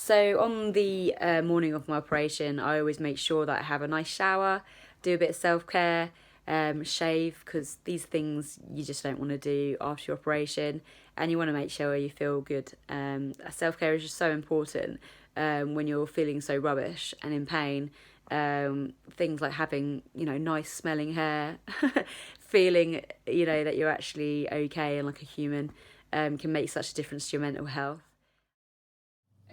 So on the morning of my operation, I always make sure that I have a nice shower, do a bit of self-care, shave, because these things you just don't want to do after your operation, and you want to make sure you feel good. Self-care is just so important when you're feeling so rubbish and in pain. Things like having, nice smelling hair, feeling, that you're actually okay and like a human, can make such a difference to your mental health.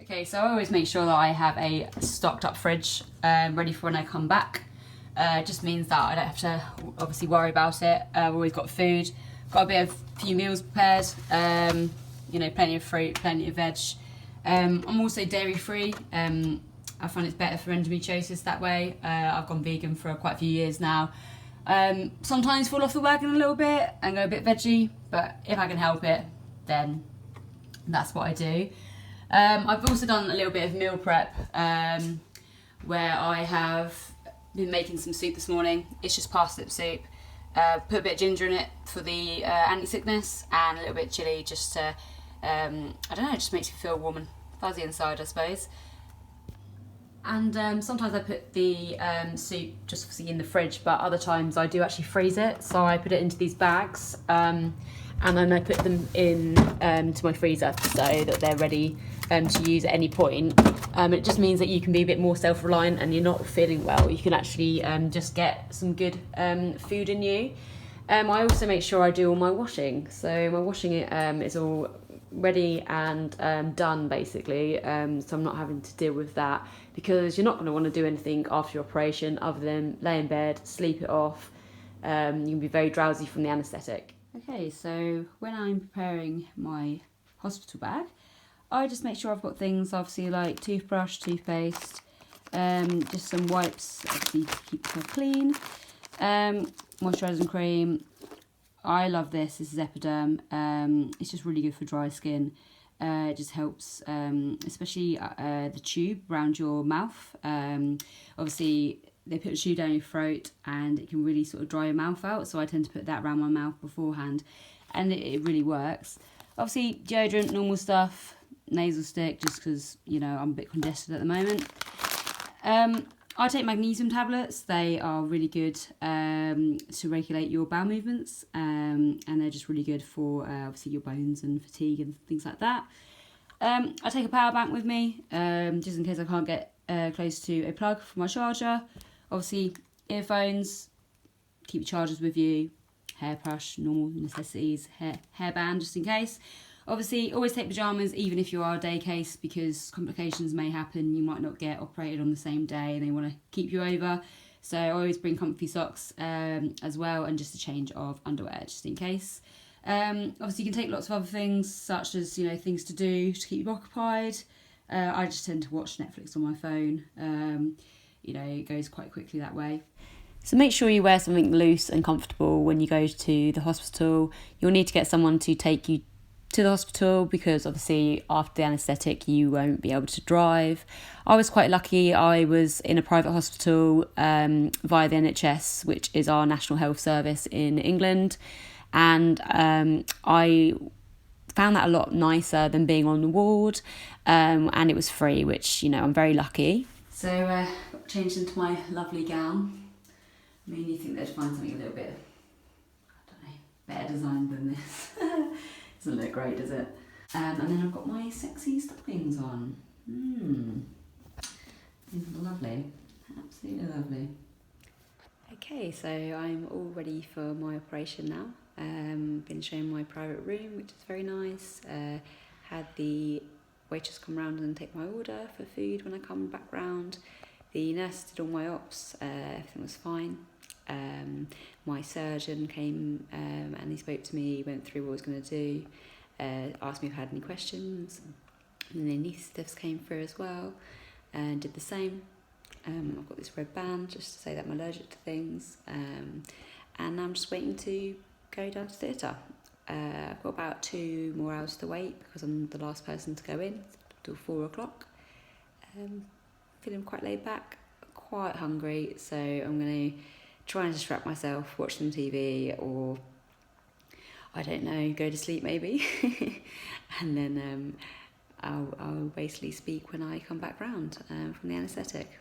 Okay, so I always make sure that I have a stocked up fridge ready for when I come back. It just means that I don't have to obviously worry about it. I've always got food, got a few meals prepared, plenty of fruit, plenty of veg. I'm also dairy free. I find it's better for endometriosis that way. I've gone vegan for quite a few years now. Sometimes fall off the wagon a little bit and go a bit veggie, but if I can help it, then that's what I do. I've also done a little bit of meal prep where I have been making some soup this morning. It's just parsnip soup. Put a bit of ginger in it for the anti-sickness, and a little bit of chilli just to, it just makes you feel warm and fuzzy inside, I suppose. And sometimes I put the soup just obviously in the fridge, but other times I do actually freeze it. So I put it into these bags and then I put them in to my freezer so that they're ready to use at any point. It just means that you can be a bit more self-reliant, and you're not feeling well, you can actually just get some good food in you. I also make sure I do all my washing. So my washing is all ready and done basically, so I'm not having to deal with that, because you're not going to want to do anything after your operation other than lay in bed, sleep it off. You can be very drowsy from the anaesthetic. Okay, so when I'm preparing my hospital bag, I just make sure I've got things obviously like toothbrush, toothpaste, just some wipes obviously to keep her clean, moisturising cream. I love this. This is Epiderm. It's just really good for dry skin. It just helps, especially the tube around your mouth. Obviously, they put a tube down your throat and it can really sort of dry your mouth out. So I tend to put that around my mouth beforehand, and it really works. Obviously, deodorant, normal stuff, nasal stick, just because, I'm a bit congested at the moment. I take magnesium tablets. They are really good to regulate your bowel movements, and they're just really good for obviously your bones and fatigue and things like that. I take a power bank with me, just in case I can't get close to a plug for my charger. Obviously, earphones, keep your chargers with you, hairbrush, normal necessities, hairband just in case. Obviously, always take pyjamas, even if you are a day case, because complications may happen. You might not get operated on the same day and they want to keep you over. So I always bring comfy socks as well, and just a change of underwear, just in case. Obviously, you can take lots of other things, such as, things to do to keep you occupied. I just tend to watch Netflix on my phone. It goes quite quickly that way. So make sure you wear something loose and comfortable when you go to the hospital. You'll need to get someone to take you to the hospital, because obviously after the anaesthetic you won't be able to drive. I was quite lucky. I was in a private hospital via the NHS, which is our National Health Service in England, and I found that a lot nicer than being on the ward, and it was free, which I'm very lucky. So got changed into my lovely gown. I mean, you think they'd find something a little bit, better designed than this. Doesn't look great, does it? And then I've got my sexy stockings on. These are lovely. Absolutely lovely. Okay, so I'm all ready for my operation now. Been shown my private room, which is very nice. Had the waitress come round and take my order for food when I come back round. The nurse did all my ops. Everything was fine. My surgeon came and he spoke to me, went through what I was going to do, asked me if I had any questions, and the anaesthetists came through as well and did the same. I've got this red band just to say that I'm allergic to things, and I'm just waiting to go down to theatre. I've got about 2 more hours to wait because I'm the last person to go in till 4 o'clock. Feeling quite laid back, quite hungry, so I'm going to try and distract myself, watch some TV, or I don't know, go to sleep maybe. And then I'll will basically speak when I come back round from the anaesthetic.